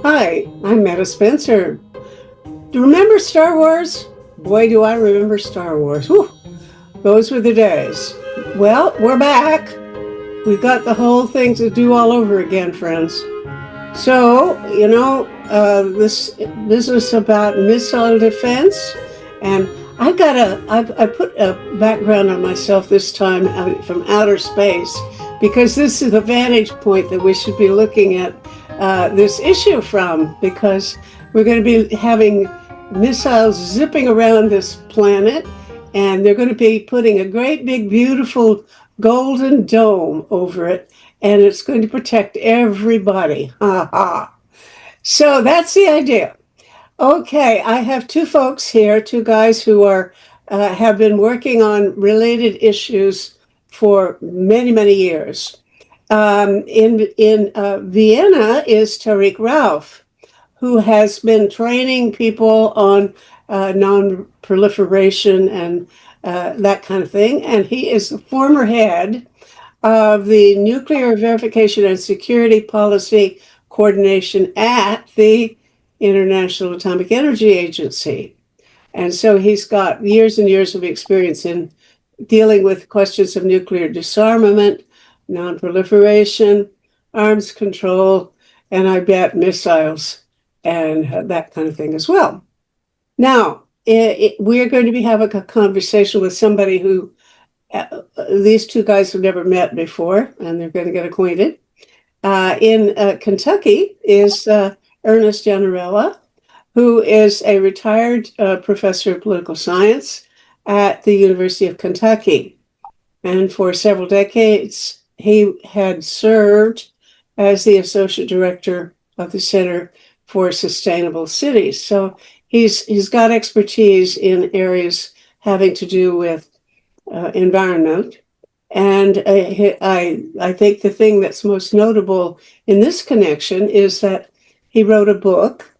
Hi, I'm Meta Spencer. Do you remember Star Wars? Boy, do I remember Star Wars. Whew, those were the days. Well, we're back. We've got the whole thing to do all over again, friends. So, this business about missile defense, and I put a background on myself this time from outer space because this is the vantage point that we should be looking at this issue from, because we're going to be having missiles zipping around this planet, and they're going to be putting a great big beautiful golden dome over it, and it's going to protect everybody. Ha ha. So that's the idea. Okay, I have two folks here, two guys who are have been working on related issues for many, many years. In Vienna is Tariq Rauf, who has been training people on non-proliferation and that kind of thing. And he is the former head of the Nuclear Verification and Security Policy Coordination at the International Atomic Energy Agency. And so he's got years and years of experience in dealing with questions of nuclear disarmament, non-proliferation, arms control, and I bet missiles and that kind of thing as well. Now, we're going to be having a conversation with somebody who these two guys have never met before, and they're going to get acquainted. In Kentucky is Ernest Iannarella, who is a retired professor of political science at the University of Kentucky. And for several decades, he had served as the associate director of the Center for Sustainable Cities. So he's got expertise in areas having to do with environment. And I think the thing that's most notable in this connection is that he wrote a book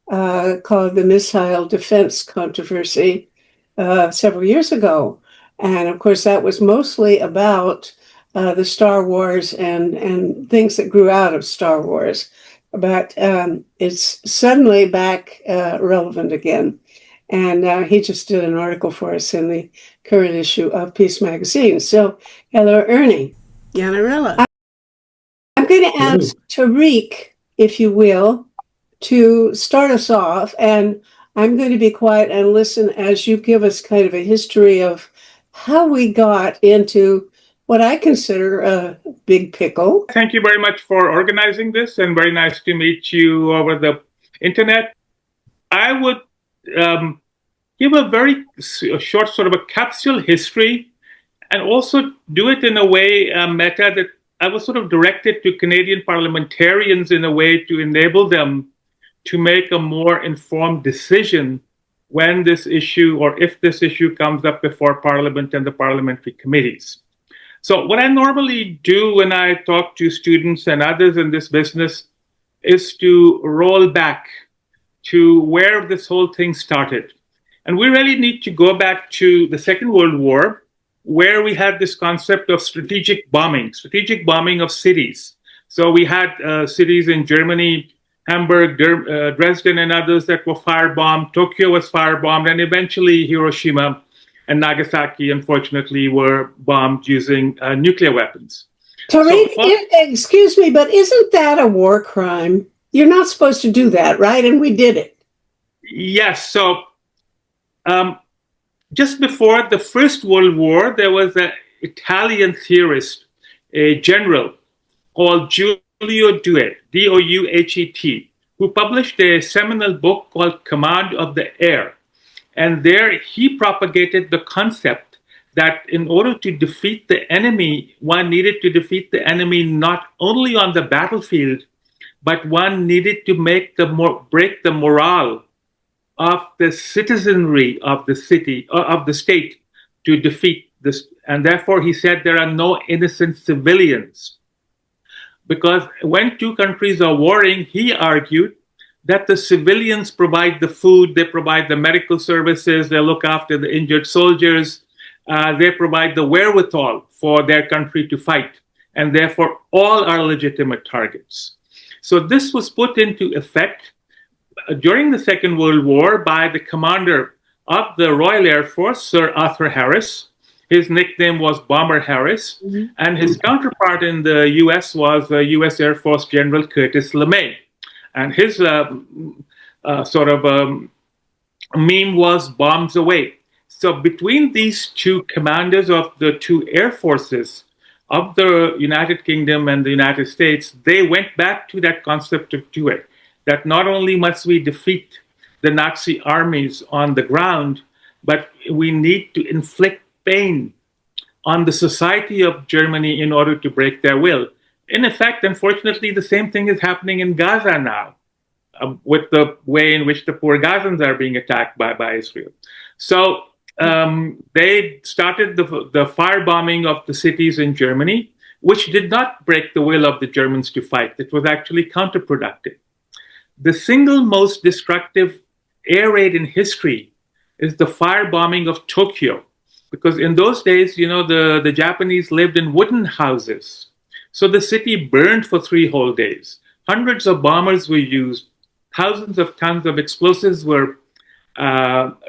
called The Missile Defense Controversy several years ago. And of course, that was mostly about the Star Wars and things that grew out of Star Wars. But it's suddenly back relevant again. And he just did an article for us in the current issue of Peace Magazine. So, hello, Ernie. Iannarella. I'm going to ask Tariq, if you will, to start us off. And I'm going to be quiet and listen as you give us kind of a history of how we got into what I consider a big pickle. Thank you very much for organizing this, and very nice to meet you over the internet. I would give a very short sort of a capsule history, and also do it in a way, Meta, that I was sort of directed to Canadian parliamentarians in a way to enable them to make a more informed decision when this issue, or if this issue, comes up before Parliament and the parliamentary committees. So what I normally do when I talk to students and others in this business is to roll back to where this whole thing started. And we really need to go back to the Second World War, where we had this concept of strategic bombing of cities. So we had cities in Germany, Hamburg, Dresden, and others that were firebombed. Tokyo was firebombed, and eventually Hiroshima and Nagasaki, unfortunately, were bombed using nuclear weapons. Tariq, excuse me, but isn't that a war crime? You're not supposed to do that, right? And we did it. Yes. So just before the First World War, there was an Italian theorist, a general called Giulio Douhet, Douhet, who published a seminal book called Command of the Air. And there he propagated the concept that in order to defeat the enemy, one needed to defeat the enemy not only on the battlefield, but one needed to break the morale of the citizenry of the city, of the state, to defeat this. And therefore, he said there are no innocent civilians. Because when two countries are warring, he argued that the civilians provide the food, they provide the medical services, they look after the injured soldiers, they provide the wherewithal for their country to fight, and therefore all are legitimate targets. So this was put into effect during the Second World War by the commander of the Royal Air Force, Sir Arthur Harris. His nickname was Bomber Harris, and his counterpart in the U.S. was U.S. Air Force General Curtis LeMay. And his meme was bombs away. So between these two commanders of the two air forces of the United Kingdom and the United States, they went back to that concept of Dewey, that not only must we defeat the Nazi armies on the ground, but we need to inflict pain on the society of Germany in order to break their will. In effect, unfortunately, the same thing is happening in Gaza now, with the way in which the poor Gazans are being attacked by Israel. So they started the firebombing of the cities in Germany, which did not break the will of the Germans to fight. It was actually counterproductive. The single most destructive air raid in history is the firebombing of Tokyo, because in those days, you know, the Japanese lived in wooden houses. So the city burned for 3 whole days. Hundreds of bombers were used. Thousands of tons of explosives were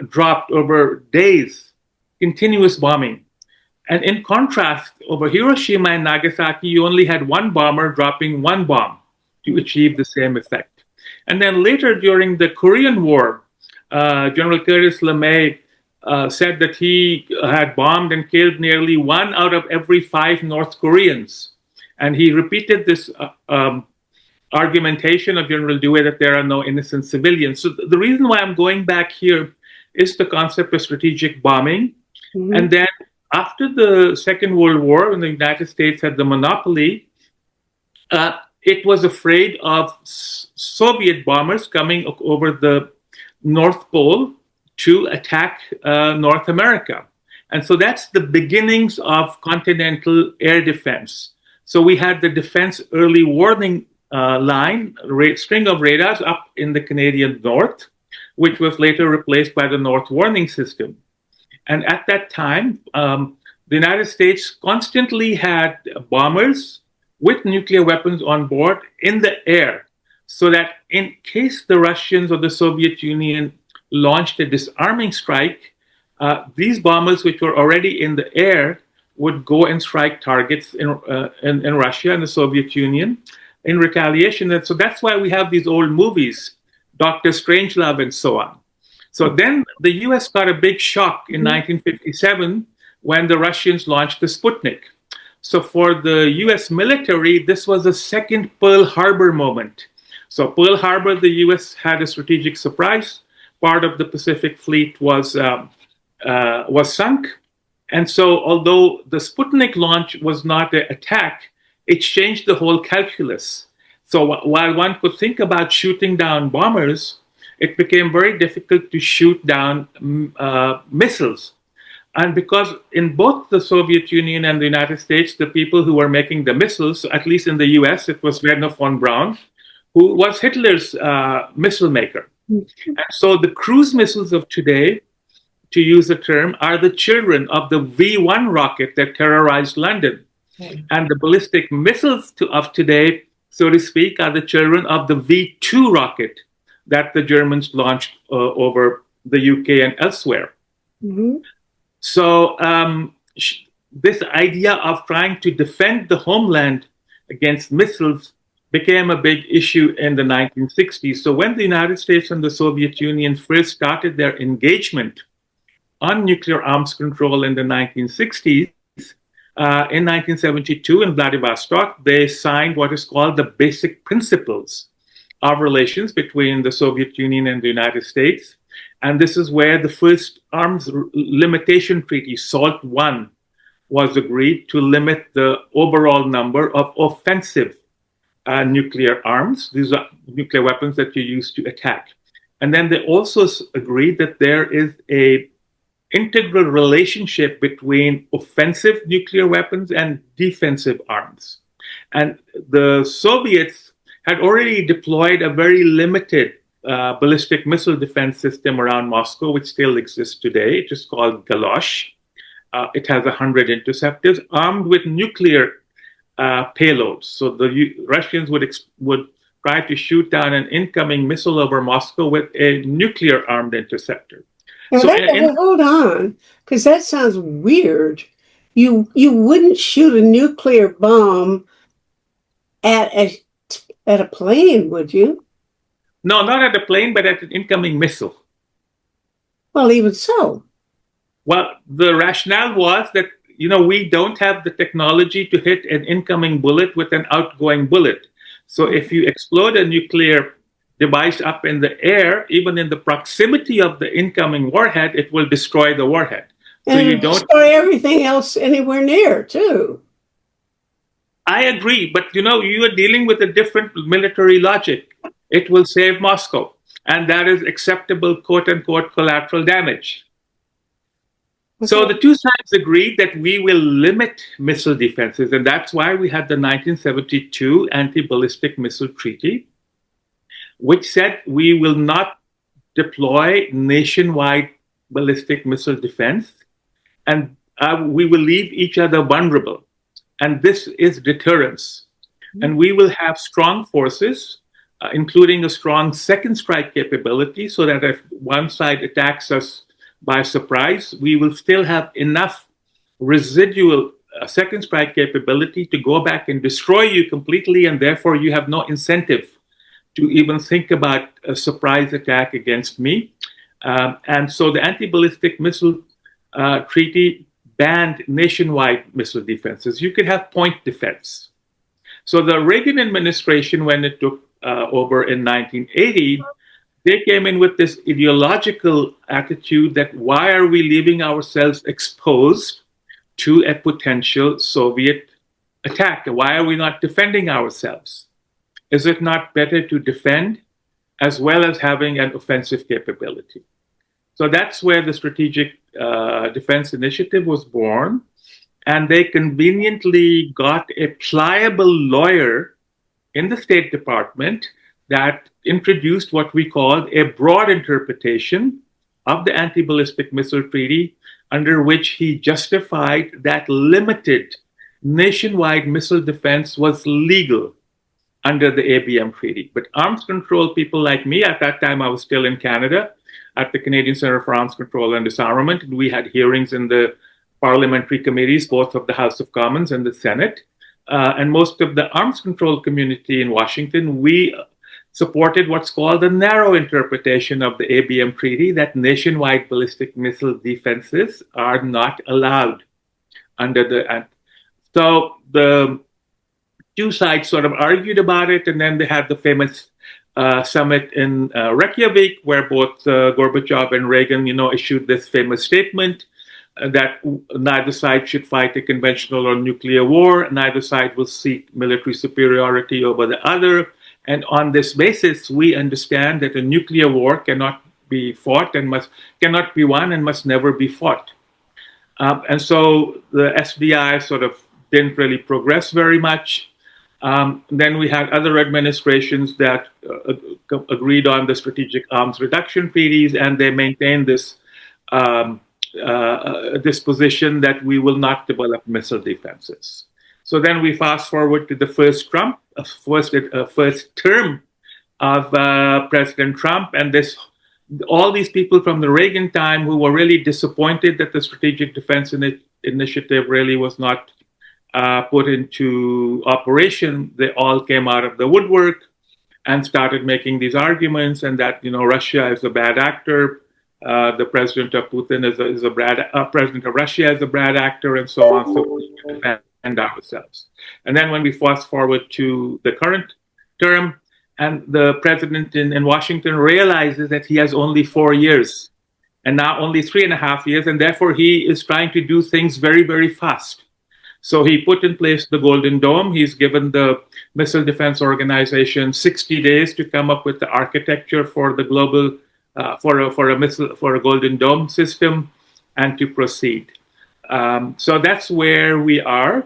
dropped over days, continuous bombing. And in contrast, over Hiroshima and Nagasaki, you only had one bomber dropping one bomb to achieve the same effect. And then later during the Korean War, General Curtis LeMay said that he had bombed and killed nearly 1 out of every 5 North Koreans. And he repeated this argumentation of General Dewey that there are no innocent civilians. So the reason why I'm going back here is the concept of strategic bombing. Mm-hmm. And then after the Second World War, when the United States had the monopoly, it was afraid of Soviet bombers coming over the North Pole to attack North America. And so that's the beginnings of continental air defense. So we had the Defense Early Warning line, string of radars up in the Canadian North, which was later replaced by the North Warning System. And at that time, the United States constantly had bombers with nuclear weapons on board in the air, so that in case the Russians or the Soviet Union launched a disarming strike, these bombers, which were already in the air, would go and strike targets in Russia and the Soviet Union in retaliation. And so that's why we have these old movies, Dr. Strangelove and so on. So then the US got a big shock in 1957 when the Russians launched the Sputnik. So for the US military, this was a second Pearl Harbor moment. So Pearl Harbor, the US had a strategic surprise. Part of the Pacific Fleet was sunk. And so although the Sputnik launch was not an attack, it changed the whole calculus. So while one could think about shooting down bombers, it became very difficult to shoot down missiles. And because in both the Soviet Union and the United States, the people who were making the missiles, at least in the US, it was Wernher von Braun, who was Hitler's missile maker. And so the cruise missiles of today, to use the term, are the children of the V-1 rocket that terrorized London. And the ballistic missiles of today, so to speak, are the children of the V-2 rocket that the Germans launched over the UK and elsewhere. Mm-hmm. So this idea of trying to defend the homeland against missiles became a big issue in the 1960s. So when the United States and the Soviet Union first started their engagement on nuclear arms control in the 1960s, in 1972 in Vladivostok, they signed what is called the Basic Principles of Relations between the Soviet Union and the United States. And this is where the first arms limitation treaty, SALT I, was agreed to limit the overall number of offensive nuclear arms. These are nuclear weapons that you use to attack. And then they also agreed that there is a integral relationship between offensive nuclear weapons and defensive arms. And the Soviets had already deployed a very limited ballistic missile defense system around Moscow, which still exists today. It is called Galosh. It has 100 interceptors armed with nuclear payloads. So the Russians would try to shoot down an incoming missile over Moscow with a nuclear-armed interceptor. Now So, hold on, because that sounds weird. You wouldn't shoot a nuclear bomb at a plane, would you? no, not at a plane, but at an incoming missile. Well, even so. Well, the rationale was that we don't have the technology to hit an incoming bullet with an outgoing bullet. So if you explode a nuclear device up in the air, even in the proximity of the incoming warhead, it will destroy the warhead. So and you don't destroy everything else anywhere near, too. I agree, but you are dealing with a different military logic. It will save Moscow, and that is acceptable, quote unquote, collateral damage. Okay. So the two sides agreed that we will limit missile defenses, and that's why we had the 1972 Anti-Ballistic Missile Treaty, which said we will not deploy nationwide ballistic missile defense, and we will leave each other vulnerable. And this is deterrence. And we will have strong forces, including a strong second strike capability, so that if one side attacks us by surprise, we will still have enough residual second strike capability to go back and destroy you completely, and therefore you have no incentive to even think about a surprise attack against me. And so the Anti-Ballistic Missile Treaty banned nationwide missile defenses. You could have point defense. So the Reagan administration, when it took over in 1980, they came in with this ideological attitude that why are we leaving ourselves exposed to a potential Soviet attack? Why are we not defending ourselves? Is it not better to defend as well as having an offensive capability? So that's where the Strategic Defense Initiative was born. And they conveniently got a pliable lawyer in the State Department that introduced what we called a broad interpretation of the Anti-Ballistic Missile Treaty, under which he justified that limited nationwide missile defense was legal under the ABM Treaty. But arms control people like me, at that time I was still in Canada, at the Canadian Center for Arms Control and Disarmament. We had hearings in the parliamentary committees, both of the House of Commons and the Senate. And most of the arms control community in Washington, we supported what's called the narrow interpretation of the ABM Treaty, that nationwide ballistic missile defenses are not allowed under the. So the two sides sort of argued about it, and then they had the famous summit in Reykjavik, where both Gorbachev and Reagan, issued this famous statement that neither side should fight a conventional or nuclear war, neither side will seek military superiority over the other. And on this basis, we understand that a nuclear war cannot be fought and cannot be won and must never be fought. And so the SDI sort of didn't really progress very much. Then we had other administrations that agreed on the strategic arms reduction treaties, and they maintained this this position that we will not develop missile defenses. So then we fast forward to the first term of President Trump, and all these people from the Reagan time who were really disappointed that the Strategic Defense Initiative really was not put into operation, they all came out of the woodwork and started making these arguments, and that Russia is a bad actor, the president of Putin is a president of Russia is a bad actor, and so on. So we defend ourselves. And then when we fast forward to the current term, and the president in Washington realizes that he has only 4 years, and now only 3.5 years, and therefore he is trying to do things very, very fast. So he put in place the Golden Dome. He's given the Missile Defense Organization 60 days to come up with the architecture for the global for a Golden Dome system, and to proceed. So that's where we are.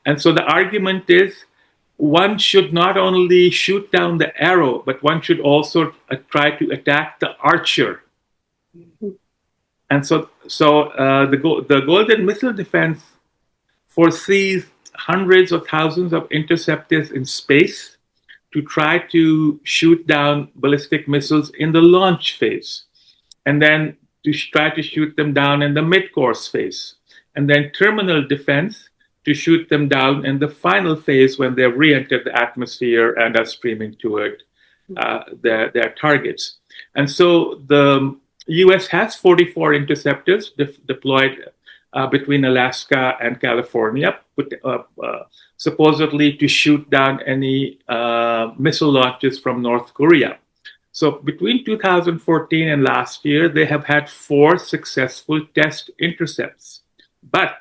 And so the argument is, one should not only shoot down the arrow, but one should also try to attack the archer. And so the Golden Missile Defense foresees hundreds of thousands of interceptors in space to try to shoot down ballistic missiles in the launch phase, and then to try to shoot them down in the mid-course phase, and then terminal defense to shoot them down in the final phase when they've re-entered the atmosphere and are streaming toward their targets. And so the U.S. has 44 interceptors deployed between Alaska and California, supposedly to shoot down any missile launches from North Korea. So between 2014 and last year, they have had 4 successful test intercepts. But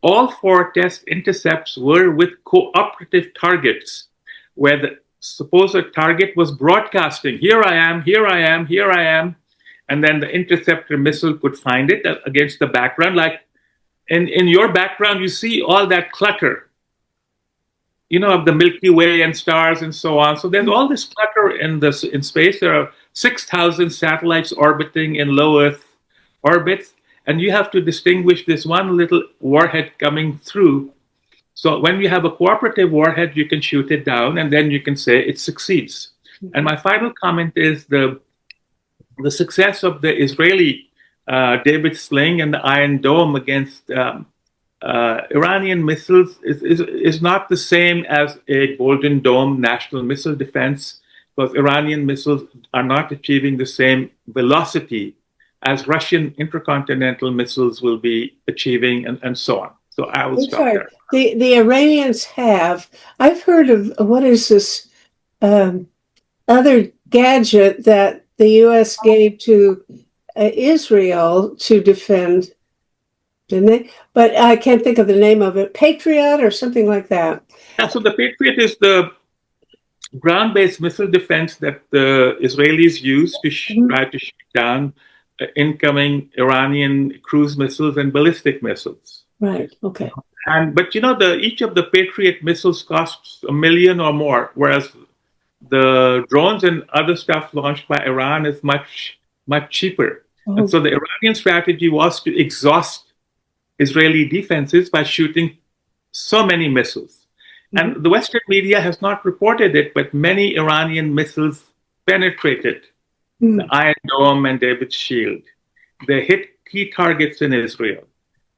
all 4 test intercepts were with cooperative targets, where the supposed target was broadcasting, here I am, here I am, here I am. And then the interceptor missile could find it against the background. Like in your background, you see all that clutter, of the Milky Way and stars and so on. So there's all this clutter in space. There are 6,000 satellites orbiting in low Earth orbits. And you have to distinguish this one little warhead coming through. So when you have a cooperative warhead, you can shoot it down, and then you can say it succeeds. And my final comment is the success of the Israeli David Sling and the Iron Dome against Iranian missiles is not the same as a Golden Dome national missile defense, because Iranian missiles are not achieving the same velocity as Russian intercontinental missiles will be achieving, and so on. So I will stop there. The Iranians have, I've heard of, what is this other gadget that the U.S. gave to Israel to defend, didn't they? But I can't think of the name of it. Patriot or something like that. Yeah, so the Patriot is the ground-based missile defense that the Israelis use to try to shoot down incoming Iranian cruise missiles and ballistic missiles. Right. Okay. But each of the Patriot missiles costs $1 million or more, whereas the drones and other stuff launched by Iran is much cheaper. Oh. And so the Iranian strategy was to exhaust Israeli defenses by shooting so many missiles. And the Western media has not reported it, but many Iranian missiles penetrated the Iron Dome and David's Shield. They hit key targets in Israel.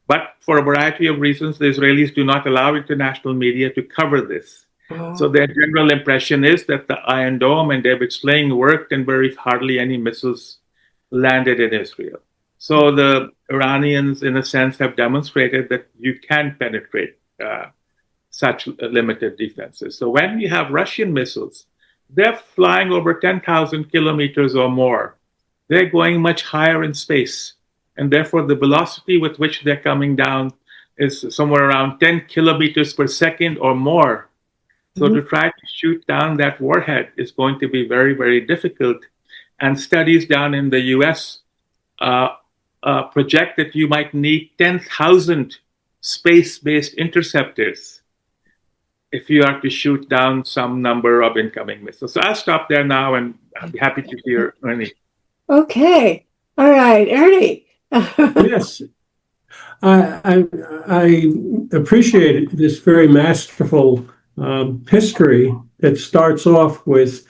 But for a variety of reasons, the Israelis do not allow international media to cover this. Oh. So their general impression is that the Iron Dome and David Sling worked, and very hardly any missiles landed in Israel. So the Iranians, in a sense, have demonstrated that you can penetrate such limited defenses. So when you have Russian missiles, they're flying over 10,000 kilometers or more. They're going much higher in space. And therefore, the velocity with which they're coming down is somewhere around 10 kilometers per second or more. So to try to shoot down that warhead is going to be very, very difficult. And studies down in the US project that you might need 10,000 space-based interceptors if you are to shoot down some number of incoming missiles. So I'll stop there now, and I'll be happy to hear Ernie. Okay. All right, Ernie. Yes. I appreciate this very masterful history that starts off with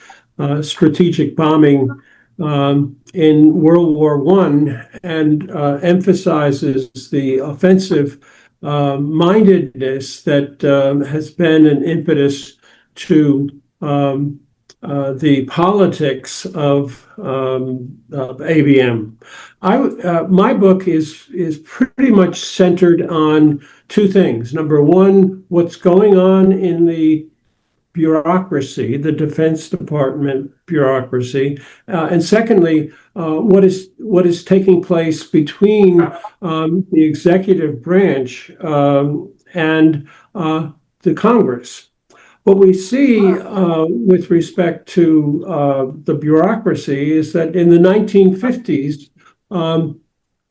strategic bombing in World War I and emphasizes the offensive mindedness that has been an impetus to the politics of ABM. My book is pretty much centered on 2 things. Number one, what's going on in the bureaucracy, the Defense Department bureaucracy, and secondly, what is taking place between the executive branch and the Congress. What we see with respect to the bureaucracy is that in the 1950s,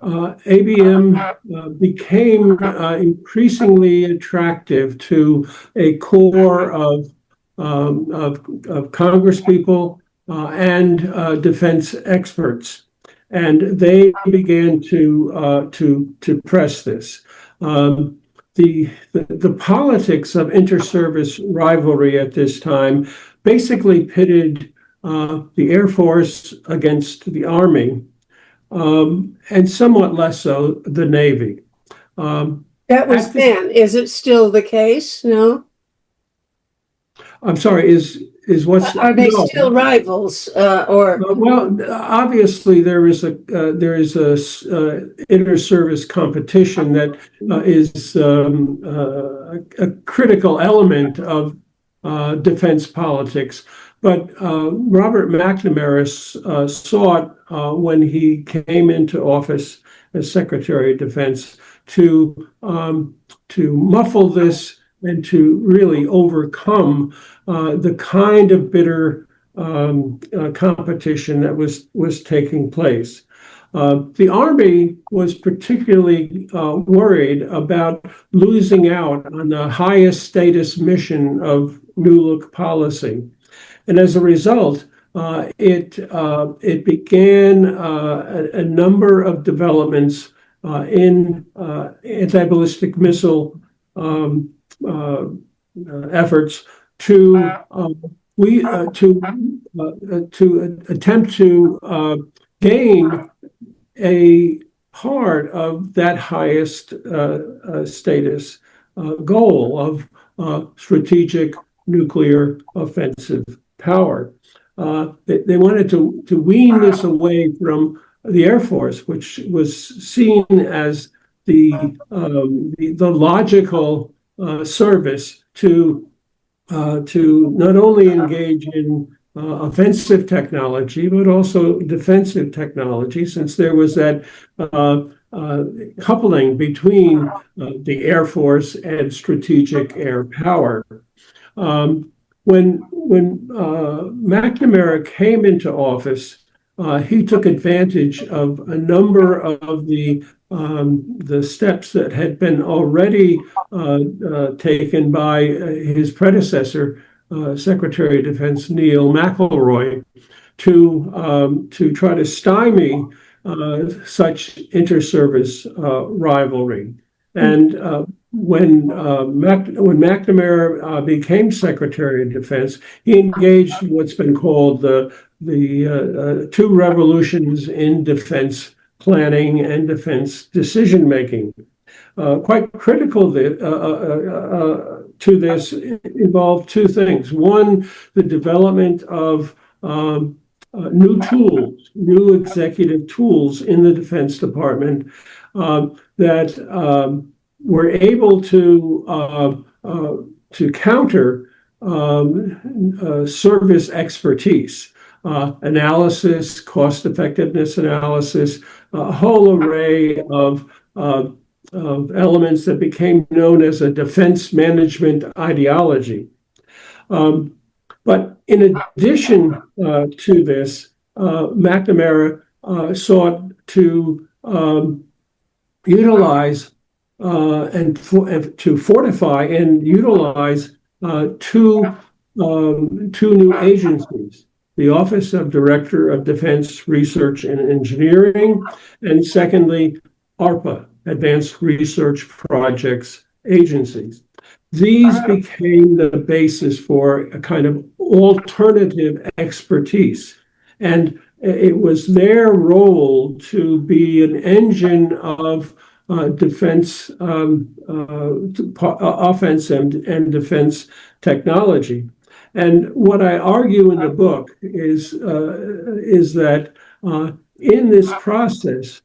ABM became increasingly attractive to a core of congresspeople and defense experts, and they began to press this. The politics of inter-service rivalry at this time basically pitted the Air Force against the Army, and somewhat less so the Navy. That was then. Is it still the case? No? I'm sorry, is what's Are they no. still rivals? Or Well, obviously there is a inter-service competition that is a critical element of defense politics. But Robert McNamara saw it when he came into office as Secretary of Defense to muffle this and to really overcome the kind of bitter competition that was taking place. The Army was particularly worried about losing out on the highest status mission of New Look policy. And as a result, it began a number of developments in anti-ballistic missile efforts to attempt to gain a part of that highest status goal of strategic nuclear offensive power. They wanted to wean this away from the Air Force, which was seen as the logical service to not only engage in offensive technology, but also defensive technology, since there was that coupling between the Air Force and strategic air power. When McNamara came into office, he took advantage of a number of the steps that had been already taken by his predecessor, Secretary of Defense Neil McElroy, to try to stymie such inter-service rivalry. And when McNamara became Secretary of Defense, he engaged in what's been called the two revolutions in defense planning and defense decision making. Quite critical to this involved two things. One, the development of new tools, new executive tools in the Defense Department that were able to counter service expertise, analysis, cost effectiveness analysis, a whole array of elements that became known as a defense management ideology. But in addition to this, McNamara sought to utilize and to fortify and utilize two new agencies: the Office of Director of Defense Research and Engineering, and secondly, ARPA, Advanced Research Projects Agencies. These became the basis for a kind of alternative expertise. And it was their role to be an engine of defense, offense and defense technology. And what I argue in the book is that in this process,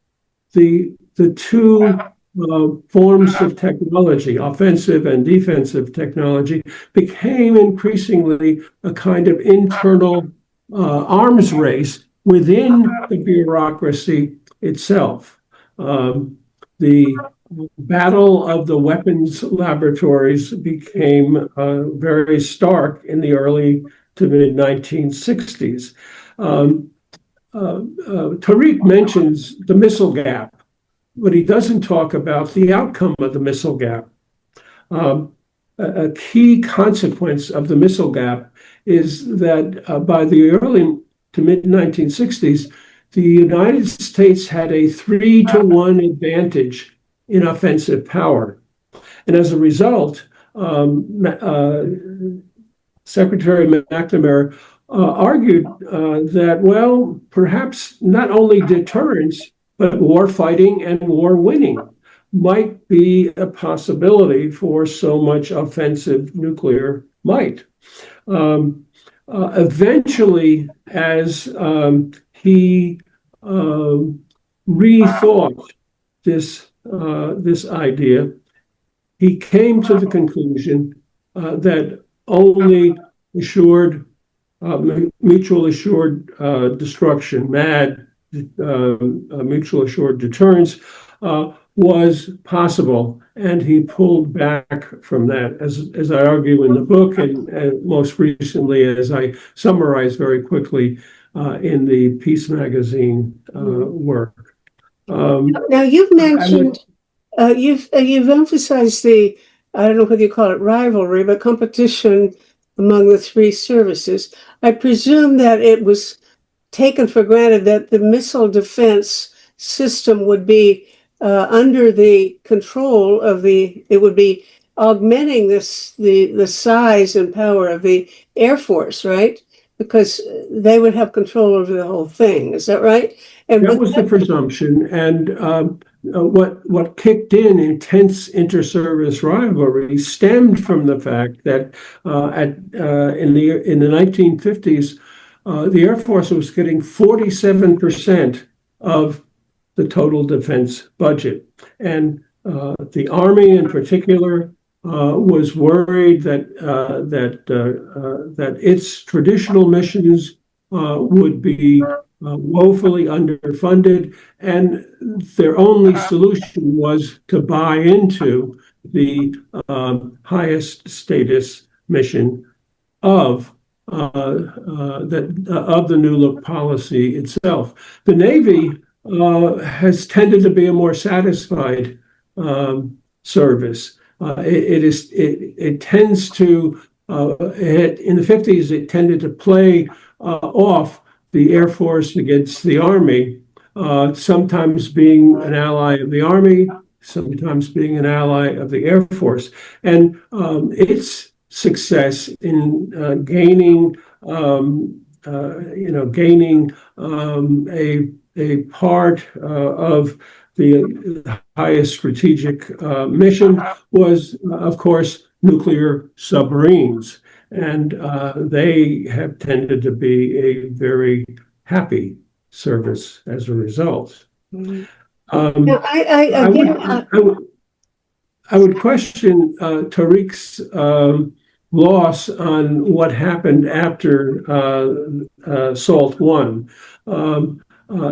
the two forms of technology, offensive and defensive technology, became increasingly a kind of internal arms race within the bureaucracy itself. The battle of the weapons laboratories became very stark in the early to mid 1960s. Tariq mentions the missile gap, but he doesn't talk about the outcome of the missile gap. A key consequence of the missile gap is that by the early to mid 1960s, the United States had a 3-to-1 advantage in offensive power. And as a result, Secretary McNamara argued that, well, perhaps not only deterrence, but war fighting and war winning might be a possibility for so much offensive nuclear might. Eventually, as he rethought this idea, he came to the conclusion that only assured, mutual assured destruction, mutual assured deterrence, was possible, and he pulled back from that, as I argue in the book, and most recently, as I summarize very quickly in the Peace Magazine work. Now, you've mentioned, you've emphasized the, I don't know whether you call it rivalry, but competition among the three services. I presume that it was taken for granted that the missile defense system would be under the control of it would be augmenting the size and power of the Air Force, right? Because they would have control over the whole thing. Is that right? And that was the presumption. And what kicked in intense inter-service rivalry stemmed from the fact that in the 1950s, the Air Force was getting 47% of the total defense budget. And the Army in particular was worried that its traditional missions would be woefully underfunded, and their only solution was to buy into the highest status mission of the New Look policy itself. The Navy has tended to be a more satisfied service. It tends to in the 50s it tended to play off the Air Force against the Army, sometimes being an ally of the Army, sometimes being an ally of the Air Force, and its success in gaining a part of the highest strategic mission was, of course, nuclear submarines. And they have tended to be a very happy service as a result. Now, I would question Tariq's loss on what happened after SALT I.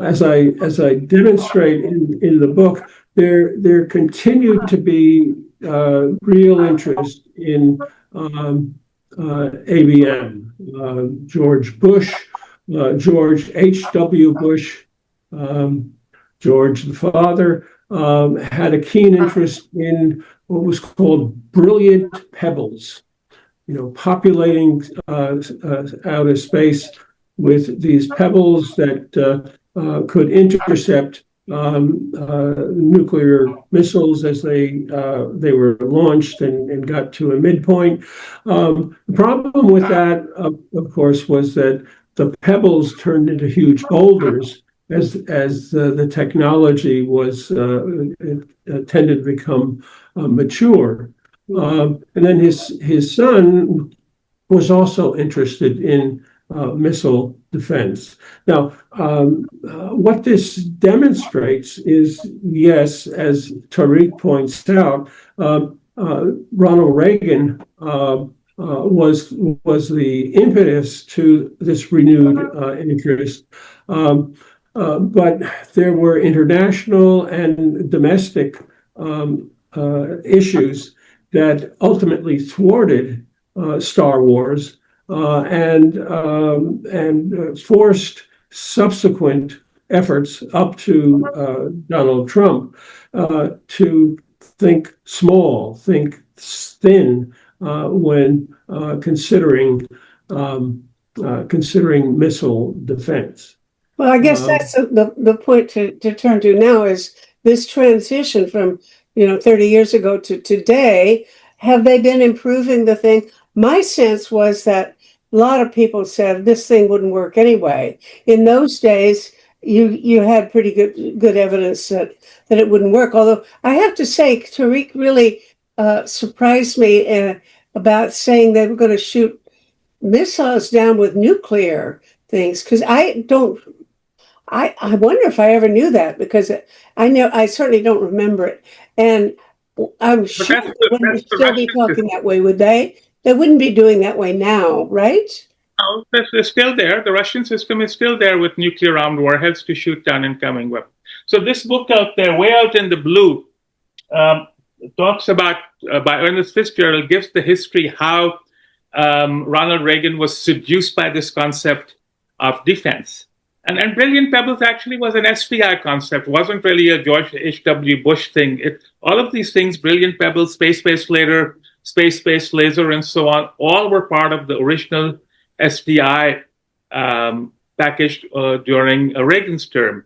As I demonstrate in the book, there continued to be real interest in ABM. George Bush, George H.W. Bush, George the father, had a keen interest in what was called brilliant pebbles, populating outer space with these pebbles that could intercept nuclear missiles as they were launched and got to a midpoint. The problem with that, of course, was that the pebbles turned into huge boulders as the technology was tended to become mature. And then his son was also interested in missile defense. Now, what this demonstrates is, yes, as Tariq points out, Ronald Reagan was the impetus to this renewed interest. But there were international and domestic issues that ultimately thwarted Star Wars and forced subsequent efforts up to Donald Trump to think small, think thin when considering missile defense. Well, I guess that's the point to turn to now is this transition from 30 years ago to today. Have they been improving the thing? my sense was that a lot of people said this thing wouldn't work anyway. In those days, you had pretty good evidence that it wouldn't work. Although I have to say, Tariq really surprised me about saying they were going to shoot missiles down with nuclear things, because I wonder if I ever knew that, because I certainly don't remember it. And I'm sure that's they wouldn't the still be Russian talking that way, would they? They wouldn't be doing that way now, right? No, it's still there. The Russian system is still there with nuclear-armed warheads to shoot down incoming weapons. So this book out there, way out in the blue, talks about, by Ernest Fitzgerald, gives the history how Ronald Reagan was seduced by this concept of defense. And Brilliant Pebbles actually was an SDI concept. It wasn't really a George H.W. Bush thing. All of these things, Brilliant Pebbles, Space-Based Laser, Space-Based Laser, and so on, all were part of the original SDI package during Reagan's term.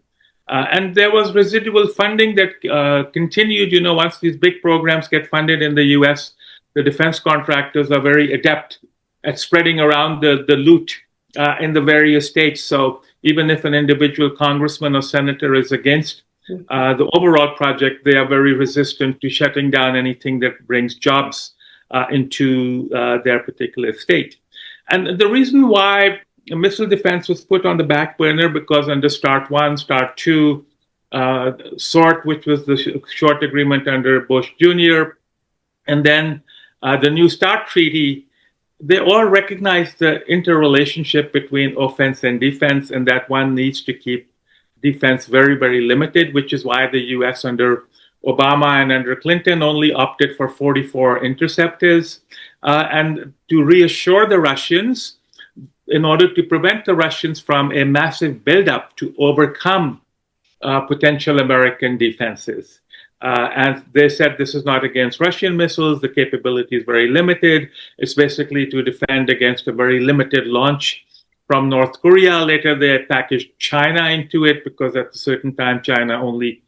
And there was residual funding that continued. Once these big programs get funded in the US, the defense contractors are very adept at spreading around the loot in the various states. So even if an individual congressman or senator is against the overall project, they are very resistant to shutting down anything that brings jobs into their particular state. And the reason why missile defense was put on the back burner, because under START 1, START 2, SORT, which was the short agreement under Bush Jr., and then the New START treaty, they all recognize the interrelationship between offense and defense, and that one needs to keep defense very, very limited, which is why the US under Obama and under Clinton only opted for 44 interceptors. And to reassure the Russians, in order to prevent the Russians from a massive buildup to overcome potential American defenses. And they said this is not against Russian missiles. The capability is very limited. It's basically to defend against a very limited launch from North Korea. Later, they packaged China into it, because at a certain time, China only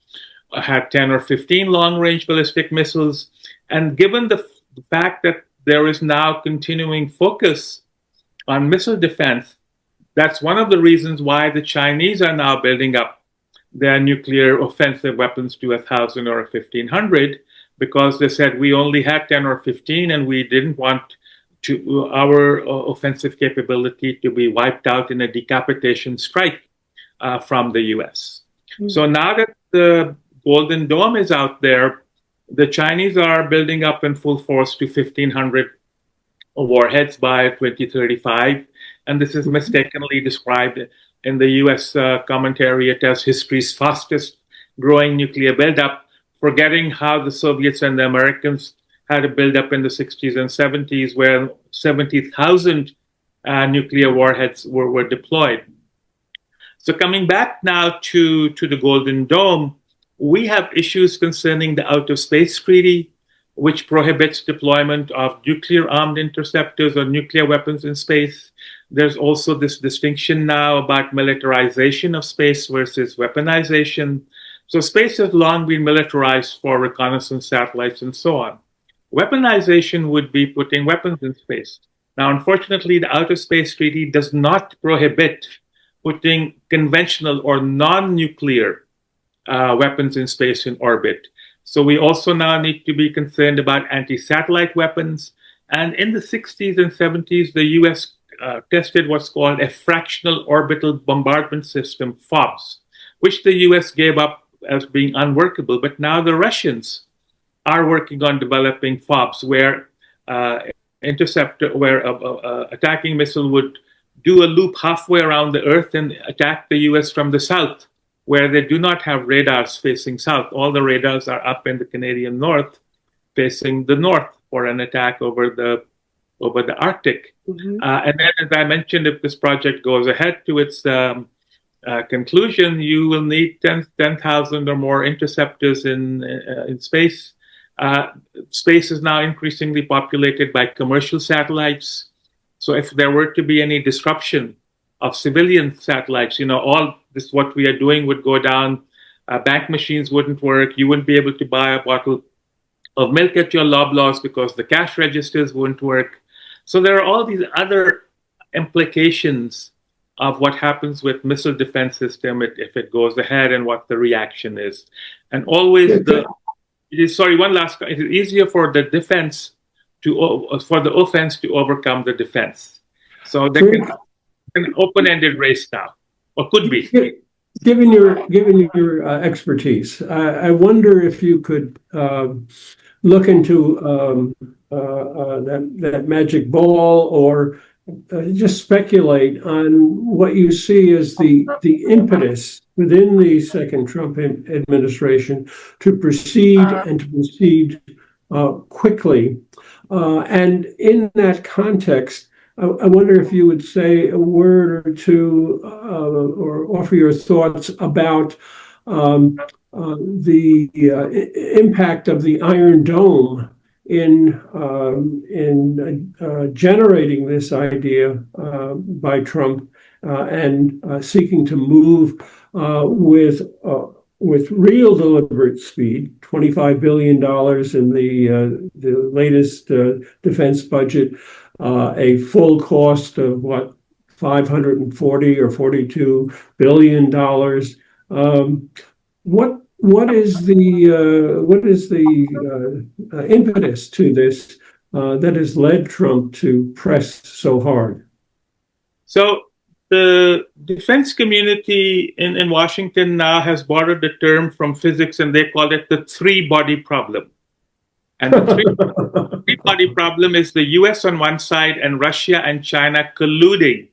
had 10 or 15 long-range ballistic missiles. And given the fact that there is now continuing focus on missile defense, that's one of the reasons why the Chinese are now building up their nuclear offensive weapons to 1,000 or 1,500, because they said we only had 10 or 15 and we didn't want our offensive capability to be wiped out in a decapitation strike from the US. Mm-hmm. So now that the Golden Dome is out there, the Chinese are building up in full force to 1,500 warheads by 2035. And this is mistakenly described in the US commentariat as history's fastest growing nuclear buildup, forgetting how the Soviets and the Americans had a buildup in the 60s and 70s, where 70,000 nuclear warheads were deployed. So coming back now to the Golden Dome, we have issues concerning the Outer Space Treaty, which prohibits deployment of nuclear-armed interceptors or nuclear weapons in space. There's also this distinction now about militarization of space versus weaponization. So space has long been militarized for reconnaissance satellites and so on. Weaponization would be putting weapons in space. Now, unfortunately, the Outer Space Treaty does not prohibit putting conventional or non-nuclear weapons in space in orbit. So we also now need to be concerned about anti-satellite weapons. And in the 60s and 70s, the US tested what's called a fractional orbital bombardment system, FOBS, which the US gave up as being unworkable. But now the Russians are working on developing FOBS, where attacking missile would do a loop halfway around the Earth and attack the US from the south, where they do not have radars facing south. All the radars are up in the Canadian North, facing the north for an attack over the Arctic. Mm-hmm. And then, as I mentioned, if this project goes ahead to its conclusion, you will need 10,000 or more interceptors in space. Space is now increasingly populated by commercial satellites. So if there were to be any disruption of civilian satellites, all this what we are doing would go down. Bank machines wouldn't work. You wouldn't be able to buy a bottle of milk at your Loblaws because the cash registers wouldn't work. So there are all these other implications of what happens with missile defense system if it goes ahead and what the reaction is. And always one last, it is easier for the defense for the offense to overcome the defense. So there can an open-ended race now, or could be. Given your expertise, I wonder if you could look into that magic ball, or just speculate on what you see as the impetus within the second Trump administration to proceed quickly. And in that context, I wonder if you would say a word or two or offer your thoughts about the impact of the Iron Dome in generating this idea by Trump and seeking to move with real deliberate speed, $25 billion in the latest defense budget, a full cost of what, 540 or 42 billion dollars. What is the impetus to this that has led Trump to press so hard? So the defense community in Washington now has borrowed the term from physics, and they call it the three-body problem. And the three-body problem is the US on one side and Russia and China colluding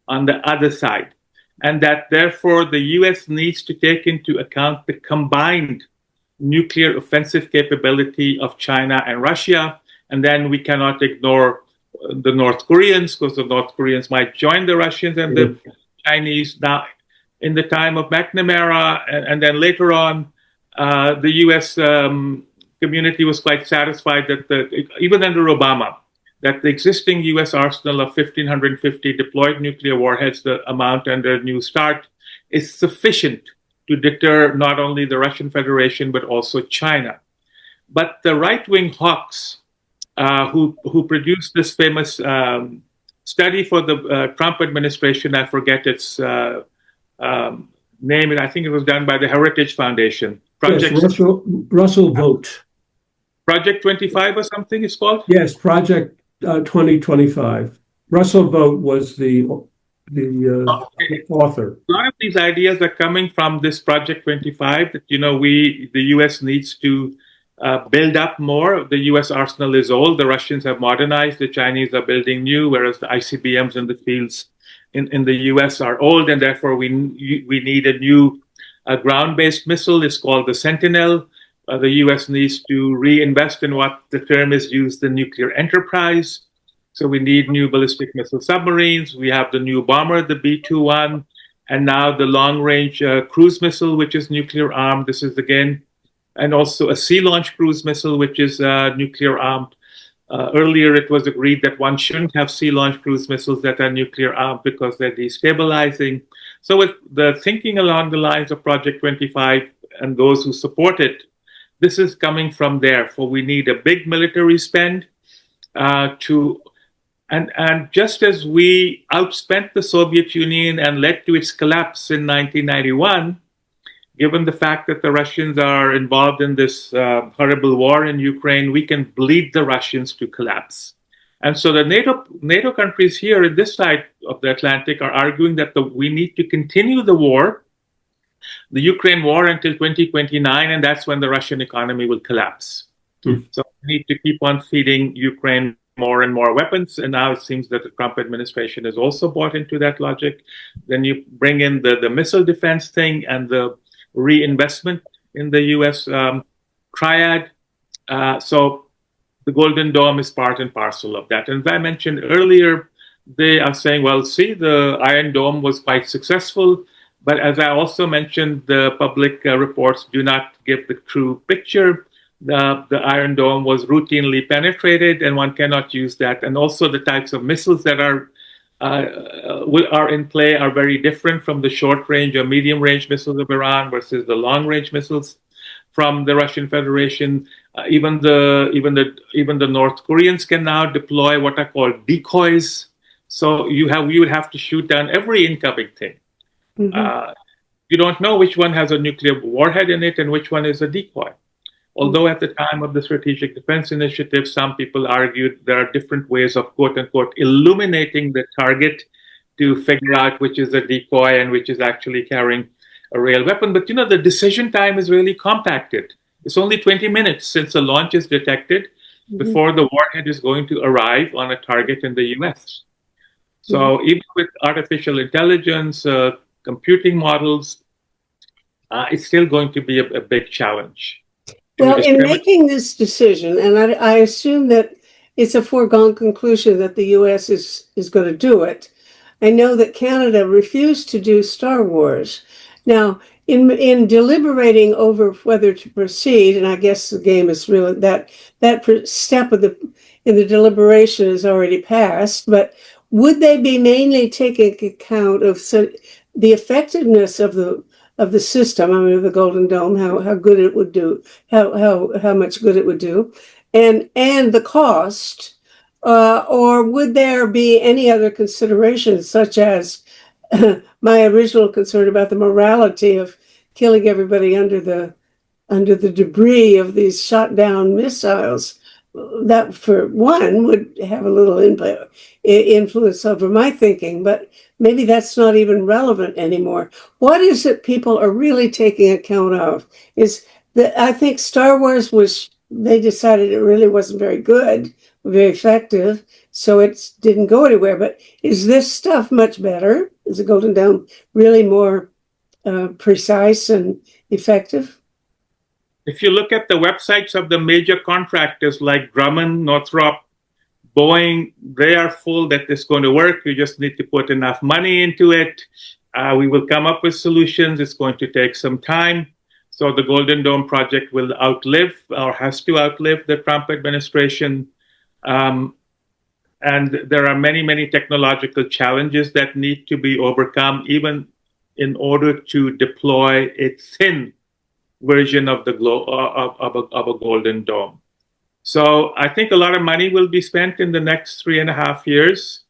on the other side. And that therefore the US needs to take into account the combined nuclear offensive capability of China and Russia. And then we cannot ignore the North Koreans, because the North Koreans might join the Russians and the Chinese. Now, in the time of McNamara, and then later on, the US community was quite satisfied that even under Obama, that the existing US arsenal of 1,550 deployed nuclear warheads, the amount under New START, is sufficient to deter not only the Russian Federation, but also China. But the right-wing hawks who produced this famous study for the Trump administration, I forget its name, and I think it was done by the Heritage Foundation. Russell Vogt. Project 25 or something it's called? Yes, Project 2025. Russell Vogt was the author. A lot of these ideas are coming from this Project 25 that, the US needs to build up more. The US arsenal is old. The Russians have modernized. The Chinese are building new, whereas the ICBMs in the fields in the US are old, and therefore we need a new ground-based missile. It's called the Sentinel. The US needs to reinvest in what the term is used, the nuclear enterprise. So we need new ballistic missile submarines. We have the new bomber, the B-21, and now the long-range cruise missile, which is nuclear armed. This is again, and also a sea-launched cruise missile, which is nuclear armed. Earlier, it was agreed that one shouldn't have sea-launched cruise missiles that are nuclear armed because they're destabilizing. So with the thinking along the lines of Project 25 and those who support it, this is coming from there. For we need a big military spend and just as we outspent the Soviet Union and led to its collapse in 1991, given the fact that the Russians are involved in this horrible war in Ukraine, we can bleed the Russians to collapse. And so the NATO countries here in this side of the Atlantic are arguing that we need to continue the war, the Ukraine war, until 2029, and that's when the Russian economy will collapse. So we need to keep on feeding Ukraine more and more weapons, and now it seems that the Trump administration has also bought into that logic. Then you bring in the missile defense thing and the reinvestment in the US triad. So the Golden Dome is part and parcel of that. And as I mentioned earlier, they are saying, well, see, the Iron Dome was quite successful. But as I also mentioned, the public reports do not give the true picture. The Iron Dome was routinely penetrated, and one cannot use that. And also the types of missiles that are in play are very different from the short-range or medium-range missiles of Iran versus the long-range missiles from the Russian Federation. Even the North Koreans can now deploy what are called decoys. So you would have to shoot down every incoming thing. Mhm. You don't know which one has a nuclear warhead in it and which one is a decoy. Although at the time of the Strategic Defense Initiative, some people argued there are different ways of quote unquote illuminating the target to figure out which is a decoy and which is actually carrying a real weapon. But the decision time is really compacted. It's only 20 minutes since the launch is detected before the warhead is going to arrive on a target in the US. So even with artificial intelligence, computing models, it's still going to be a big challenge. Well, in making this decision, and I assume that it's a foregone conclusion that the U.S. is going to do it. I know that Canada refused to do Star Wars. Now, in deliberating over whether to proceed, and I guess the game is really that step in the deliberation is already passed, but would they be mainly taking account of the effectiveness of the system, I mean, of the Golden Dome, how good it would do, how much good it would do, and the cost, or would there be any other considerations, such as my original concern about the morality of killing everybody under the debris of these shot down missiles? That, for one, would have a little influence over my thinking, but maybe that's not even relevant anymore. What is it people are really taking account of? Is that I think Star Wars they decided it really wasn't very good, very effective, so it didn't go anywhere. But is this stuff much better? Is the Golden Dome really more precise and effective? If you look at the websites of the major contractors like Grumman, Northrop, Boeing, they are full that it's going to work. You just need to put enough money into it. We will come up with solutions. It's going to take some time. So the Golden Dome project will outlive or has to outlive the Trump administration. And there are many, many technological challenges that need to be overcome, even in order to deploy a thin version of the of a Golden Dome. So I think a lot of money will be spent in the next 3.5 years.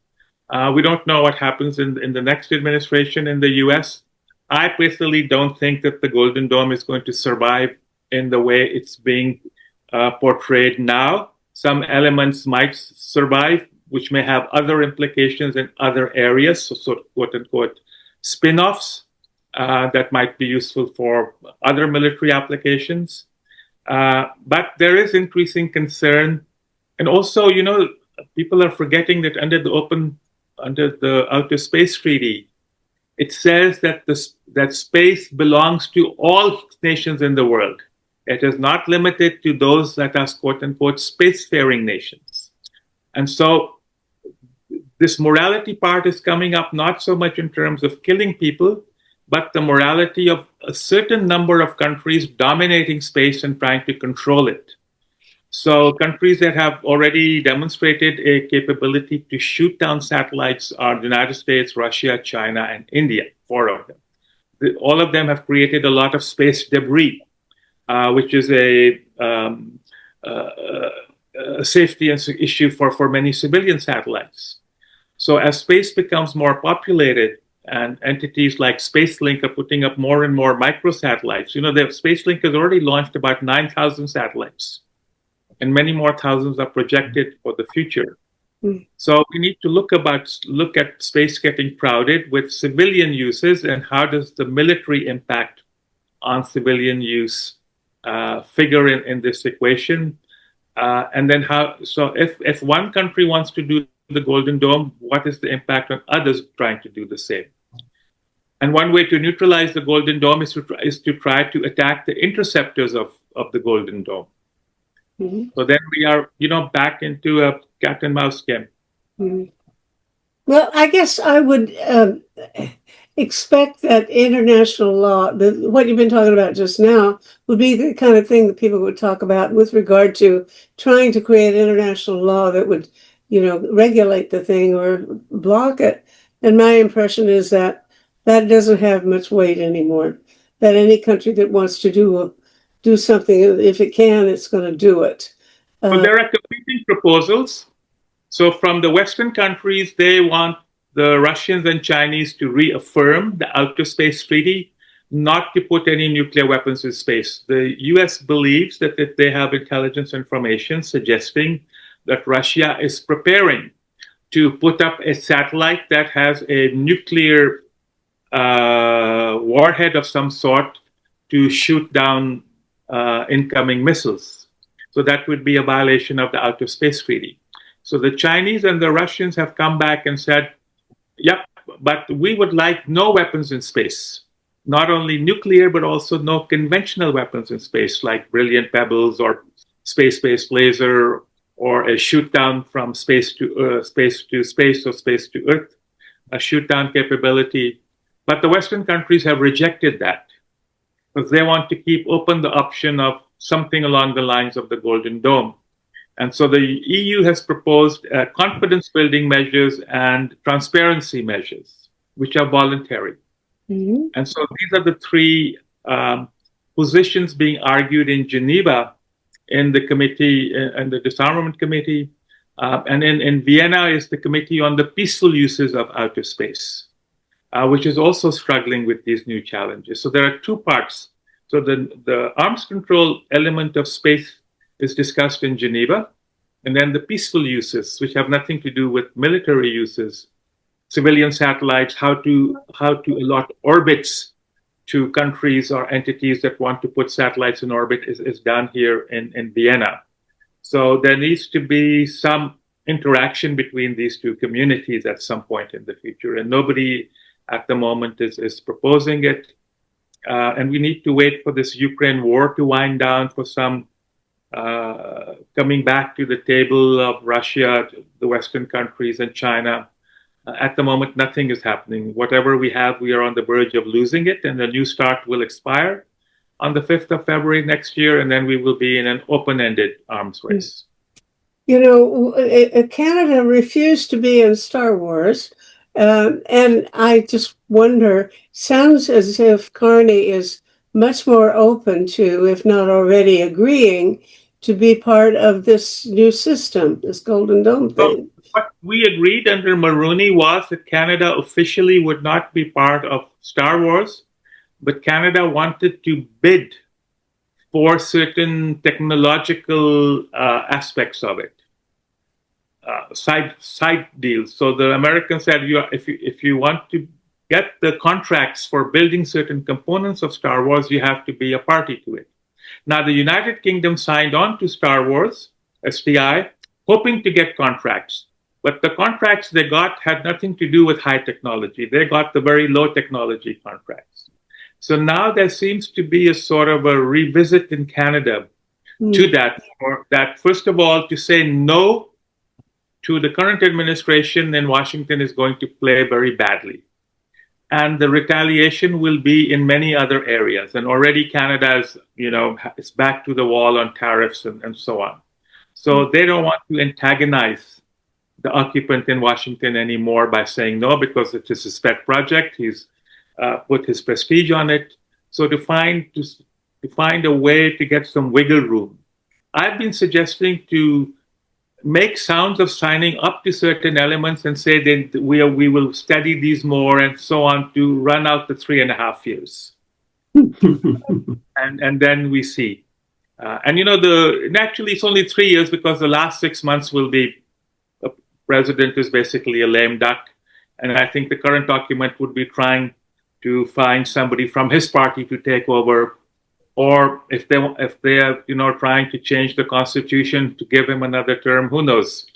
We don't know what happens in the next administration in the US. I personally don't think that the Golden Dome is going to survive in the way it's being portrayed now. Some elements might survive, which may have other implications in other areas, so sort of quote unquote spin-offs that might be useful for other military applications. But there is increasing concern. And also, people are forgetting that under the Outer Space Treaty, it says that that space belongs to all nations in the world. It is not limited to those that are quote unquote spacefaring nations. And so this morality part is coming up not so much in terms of killing people, but the morality of a certain number of countries dominating space and trying to control it. So countries that have already demonstrated a capability to shoot down satellites are the United States, Russia, China, and India, 4 of them. All of them have created a lot of space debris, which is a safety issue for many civilian satellites. So as space becomes more populated, and entities like SpaceLink are putting up more and more microsatellites. The SpaceLink has already launched about 9,000 satellites, and many more thousands are projected for the future. So we need to look at space getting crowded with civilian uses, and how does the military impact on civilian use figure in this equation? And then if one country wants to do the Golden Dome, what is the impact on others trying to do the same? And one way to neutralize the Golden Dome is to try to attack the interceptors of the Golden Dome. Mm-hmm. So then we are, back into a cat and mouse game. Mm-hmm. Well, I guess I would expect that international law, what you've been talking about just now, would be the kind of thing that people would talk about with regard to trying to create international law that would regulate the thing or block it. And my impression is that doesn't have much weight anymore, that any country that wants to do do something. If it can, it's going to do it. So there are competing proposals. So from the Western countries, they want the Russians and Chinese to reaffirm the Outer Space Treaty, not to put any nuclear weapons in space. The US believes that if they have intelligence information suggesting that Russia is preparing to put up a satellite that has a nuclear warhead of some sort to shoot down incoming missiles. So that would be a violation of the Outer Space Treaty. So the Chinese and the Russians have come back and said, yep, but we would like no weapons in space. Not only nuclear, but also no conventional weapons in space, like brilliant pebbles or space-based laser, or a shoot down from space to space or space to Earth, a shoot down capability. But the Western countries have rejected that because they want to keep open the option of something along the lines of the Golden Dome. And so the EU has proposed confidence building measures and transparency measures, which are voluntary. Mm-hmm. And so these are the three positions being argued in Geneva in the committee, in the disarmament committee. And in Vienna is the committee on the peaceful uses of outer space, which is also struggling with these new challenges. So there are two parts. So the arms control element of space is discussed in Geneva, and then the peaceful uses, which have nothing to do with military uses, civilian satellites, how to allot orbits to countries or entities that want to put satellites in orbit is done here in Vienna. So there needs to be some interaction between these two communities at some point in the future, and nobody at the moment is proposing it. And we need to wait for this Ukraine war to wind down, for some coming back to the table of Russia, the Western countries, and China. At the moment, nothing is happening. Whatever we have, we are on the verge of losing it, and the New START will expire on the 5th of February next year, and then we will be in an open-ended arms race. You know, Canada refused to be in Star Wars, and I just wonder, sounds as if Carney is much more open to, if not already agreeing, to be part of this new system, this Golden Dome thing. So what we agreed under Mulroney was that Canada officially would not be part of Star Wars, but Canada wanted to bid for certain technological aspects of it, side deals. So the Americans said, if you want to get the contracts for building certain components of Star Wars, you have to be a party to it. Now, the United Kingdom signed on to Star Wars, STI, hoping to get contracts. But the contracts they got had nothing to do with high technology. They got the very low technology contracts. So now there seems to be a sort of a revisit in Canada to that, or that, first of all, to say no to the current administration in Washington is going to play very badly. And the retaliation will be in many other areas. And already Canada is back to the wall on tariffs and so on. So they don't want to antagonize the occupant in Washington anymore by saying no, because it is his pet project. He's put his prestige on it. So to find a way to get some wiggle room, I've been suggesting to make sounds of signing up to certain elements and say that we will study these more and so on to run out the 3.5 years. and then we see. Actually it's only 3 years, because the last 6 months will be, the president is basically a lame duck. And I think the current document would be trying to find somebody from his party to take over, or if they are trying to change the Constitution to give him another term, who knows?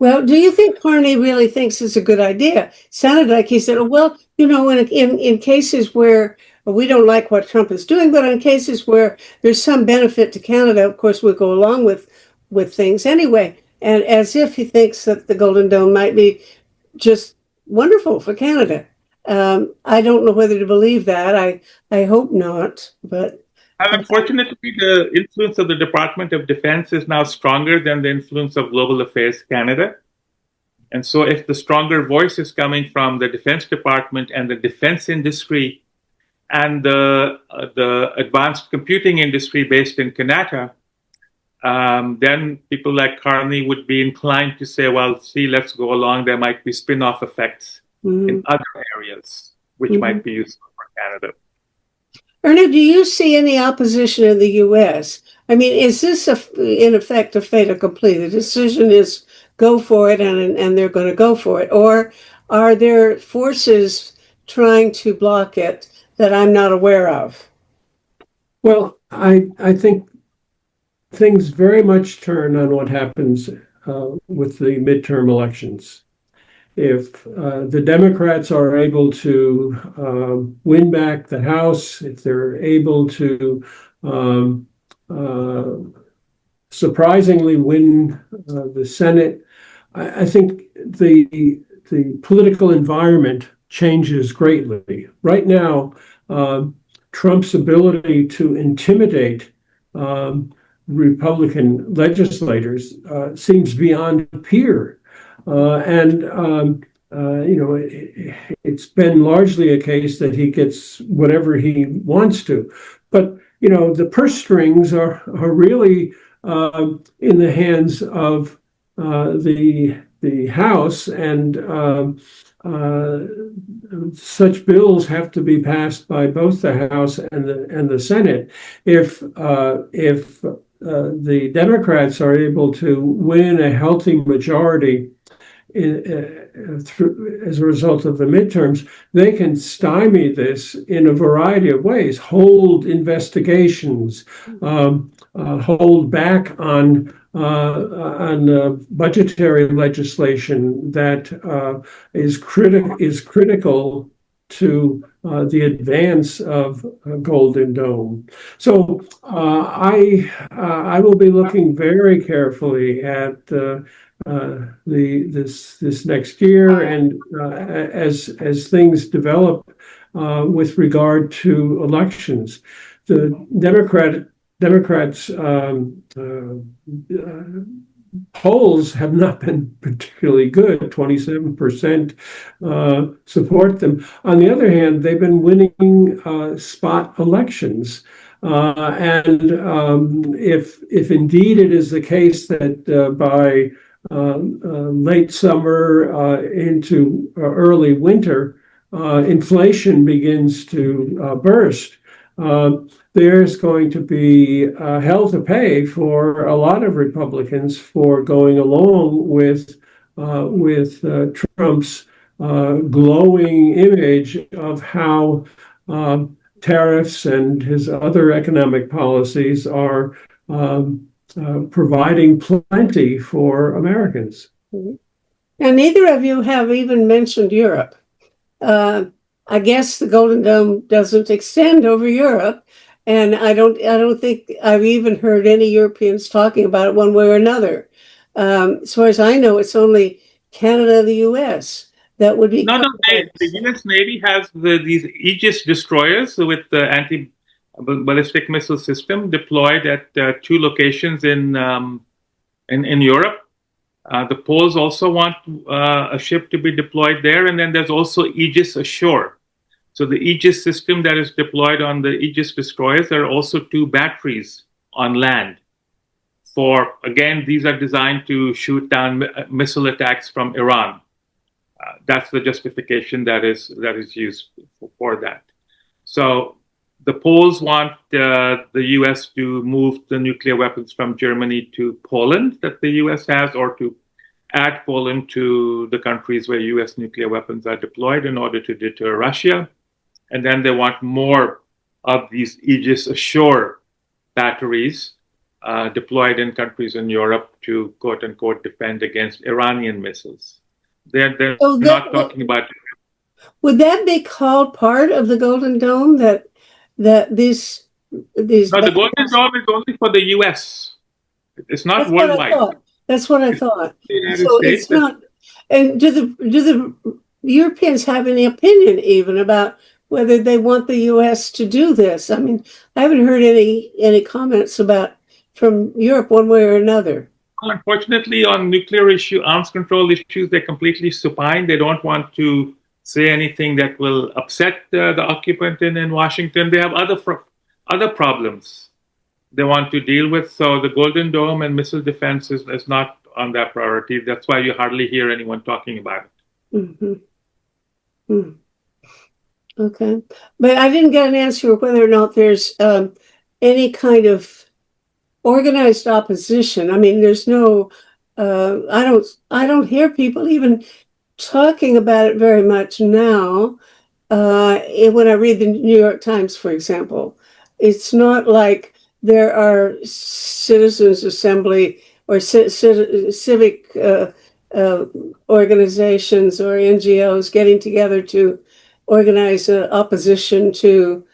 Well, do you think Carney really thinks it's a good idea? Sounded like he said, well, in cases where we don't like what Trump is doing, but in cases where there's some benefit to Canada, of course, we'll go along with things anyway. And as if he thinks that the Golden Dome might be just wonderful for Canada. I don't know whether to believe that. I hope not. But unfortunately, the influence of the Department of Defense is now stronger than the influence of Global Affairs Canada. And so if the stronger voice is coming from the Defense Department and the defense industry and the advanced computing industry based in Kanata, then people like Carney would be inclined to say, well, see, let's go along. There might be spin-off effects in other areas, which might be useful for Canada. Ernie, do you see any opposition in the U.S.? I mean, is this, in effect, a fait accompli? The decision is go for it, and they're going to go for it. Or are there forces trying to block it that I'm not aware of? Well, I think things very much turn on what happens with the midterm elections. If the Democrats are able to win back the House, if they're able to surprisingly win the Senate, I think the political environment changes greatly. Right now, Trump's ability to intimidate Republican legislators seems beyond peer. It's been largely a case that he gets whatever he wants to. But, the purse strings are really in the hands of the House, and such bills have to be passed by both the House and the Senate. If the Democrats are able to win a healthy majority as a result of the midterms, they can stymie this in a variety of ways, hold investigations, hold back on budgetary legislation that is critical to the advance of Golden Dome. So I will be looking very carefully at this next year, and as things develop with regard to elections, the Democrats polls have not been particularly good. 27% support them. On the other hand, they've been winning spot elections. If indeed it is the case that by late summer into early winter, inflation begins to burst, there's going to be hell to pay for a lot of Republicans for going along with Trump's glowing image of how tariffs and his other economic policies are providing plenty for Americans. And neither of you have even mentioned Europe. I guess the Golden Dome doesn't extend over Europe, and I don't think I've even heard any Europeans talking about it one way or another. As far as I know, it's only Canada and the U.S. that would be. No, the U.S. Navy has these Aegis destroyers with the anti-ballistic missile system deployed at 2 locations in Europe. The Poles also want a ship to be deployed there, and then there's also Aegis ashore. So the Aegis system that is deployed on the Aegis destroyers, there are also 2 batteries on land. Again, these are designed to shoot down missile attacks from Iran. That's the justification that is used for that. So the Poles want the U.S. to move the nuclear weapons from Germany to Poland that the U.S. has, or to add Poland to the countries where U.S. nuclear weapons are deployed in order to deter Russia. And then they want more of these Aegis ashore batteries deployed in countries in Europe to, quote unquote, defend against Iranian missiles. They're not talking about. Would that be called part of the Golden Dome? That these. No, the Golden Dome is only for the U.S. It's not worldwide. That's what I thought. So it's not. And do the Europeans have any opinion even about whether they want the U.S. to do this? I mean, I haven't heard any comments from Europe one way or another. Unfortunately, on nuclear arms control issues, they're completely supine. They don't want to say anything that will upset the occupant in Washington. They have other problems they want to deal with. So the Golden Dome and missile defense is not on that priority. That's why you hardly hear anyone talking about it. Mm-hmm. Mm. Okay. But I didn't get an answer whether or not there's any kind of organized opposition. I mean, there's no, I don't hear people even talking about it very much now. When I read the New York Times, for example, it's not like there are citizens assembly or civic organizations or NGOs getting together to organize opposition to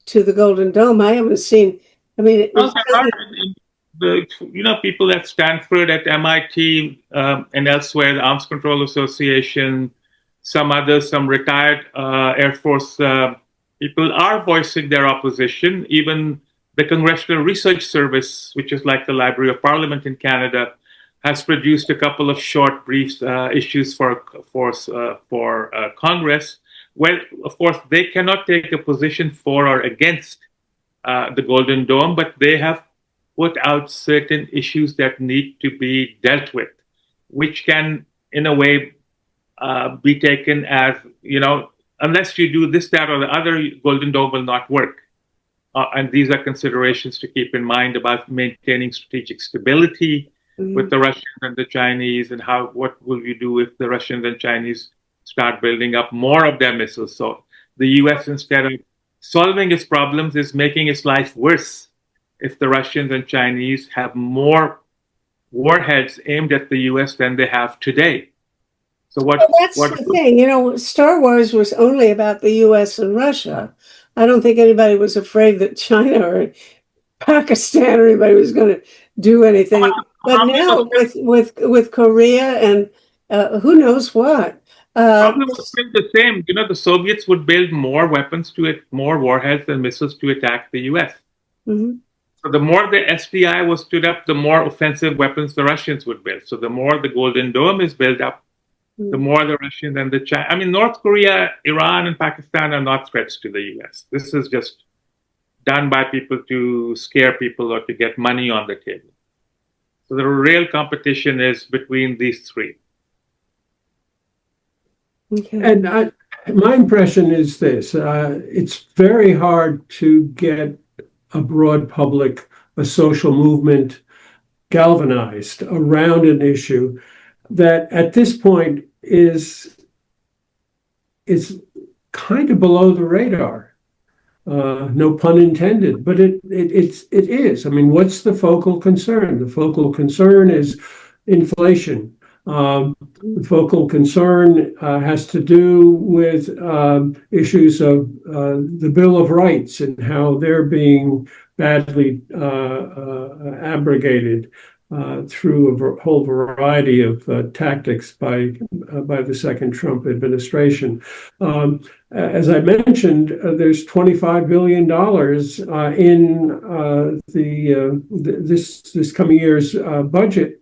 the Golden Dome. I haven't seen. I mean, people at Stanford, at MIT, and elsewhere, the Arms Control Association, some others, some retired Air Force people are voicing their opposition. Even the Congressional Research Service, which is like the Library of Parliament in Canada, has produced a couple of short, brief issues for Congress, where, of course, they cannot take a position for or against the Golden Dome, but they have put out certain issues that need to be dealt with, which can, in a way, be taken as, unless you do this, that, or the other, Golden Dome will not work. And these are considerations to keep in mind about maintaining strategic stability with the Russians and the Chinese, and what will you do if the Russians and Chinese start building up more of their missiles? So the U.S., instead of solving its problems, is making its life worse if the Russians and Chinese have more warheads aimed at the U.S. than they have today. So that's the thing. Star Wars was only about the U.S. and Russia. I don't think anybody was afraid that China or Pakistan or anybody was going to do anything. But now with Korea and who knows what. Problem was still the same. The Soviets would build more weapons more warheads and missiles to attack the U.S. Mm-hmm. So the more the SDI was stood up, the more offensive weapons the Russians would build. So the more the Golden Dome is built up, the more the Russians and the China. I mean, North Korea, Iran, and Pakistan are not threats to the U.S. This is just done by people to scare people or to get money on the table. So the real competition is between these three. Okay. And my impression is this: it's very hard to get a broad public, a social movement galvanized around an issue that at this point is kind of below the radar. No pun intended, but it is. I mean, what's the focal concern? The focal concern is inflation. The focal concern has to do with issues of the Bill of Rights and how they're being badly abrogated through a whole variety of tactics by the second Trump administration. As I mentioned, there's $25 billion in this coming year's budget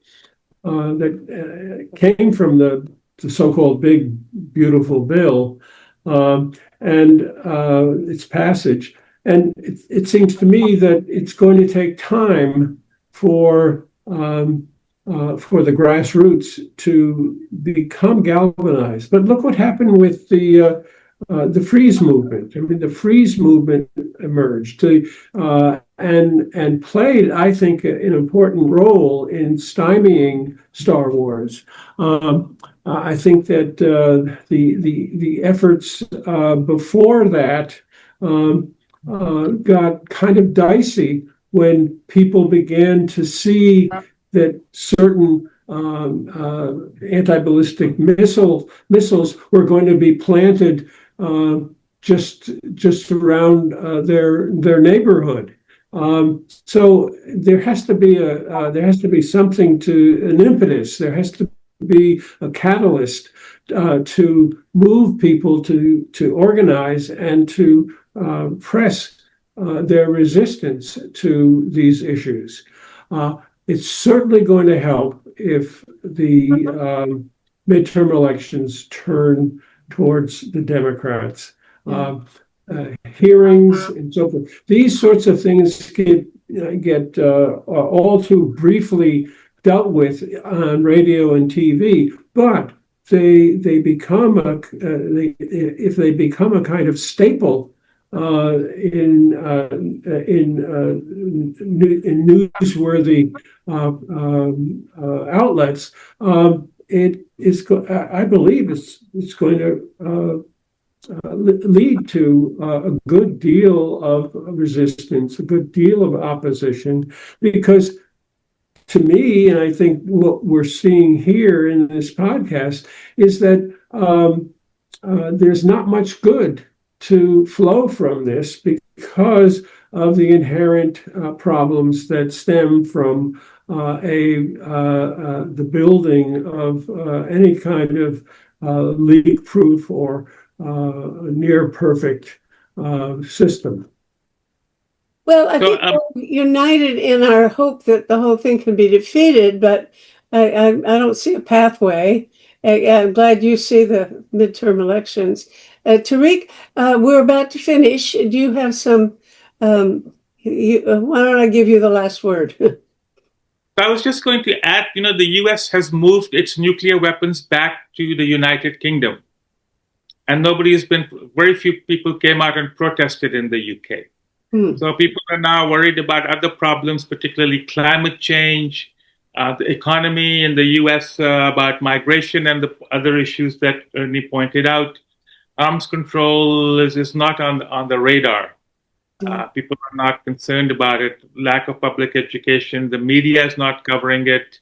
that came from the so-called big, beautiful bill and its passage. And it seems to me that it's going to take time for the grassroots to become galvanized. But look what happened with the Freeze movement. I mean, the Freeze movement emerged and played, I think, an important role in stymieing Star Wars. I think that the efforts before that got kind of dicey when people began to see that certain anti-ballistic missiles were going to be planted just around their neighborhood. So there has to be something an impetus. There has to be a catalyst to move people to organize and to press their resistance to these issues. It's certainly going to help if the midterm elections turn towards the Democrats. Hearings and so forth. These sorts of things get all too briefly dealt with on radio and TV, but they become if they become a kind of staple in newsworthy outlets, it is. I believe it's going to lead to a good deal of resistance, a good deal of opposition, because to me, and I think what we're seeing here in this podcast, is that there's not much good to flow from this because of the inherent problems that stem from the building of any kind of leak-proof or near perfect system. Well, I think we're united in our hope that the whole thing can be defeated, but I don't see a pathway. I'm glad you see the midterm elections. Tariq, we're about to finish. Do you have some? Why don't I give you the last word? I was just going to add, the U.S. has moved its nuclear weapons back to the United Kingdom. And very few people came out and protested in the UK. So people are now worried about other problems, particularly climate change, the economy in the US, about migration and the other issues that Ernie pointed out. Arms control is not on the radar. People are not concerned about it. Lack of public education. The media is not covering it.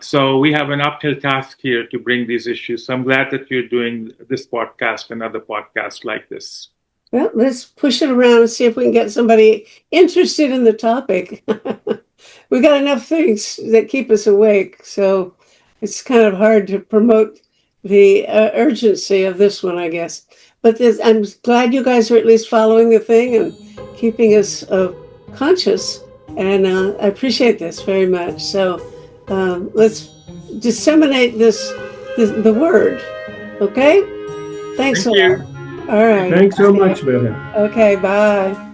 So we have an uphill task here to bring these issues. So I'm glad that you're doing this podcast and other podcasts like this. Well, let's push it around and see if we can get somebody interested in the topic. We got enough things that keep us awake, so it's kind of hard to promote the urgency of this one, I guess. But I'm glad you guys are at least following the thing and keeping us conscious, and I appreciate this very much. So let's disseminate the word, okay? Thanks a lot. All right. Thanks so much, Beta. Okay, bye.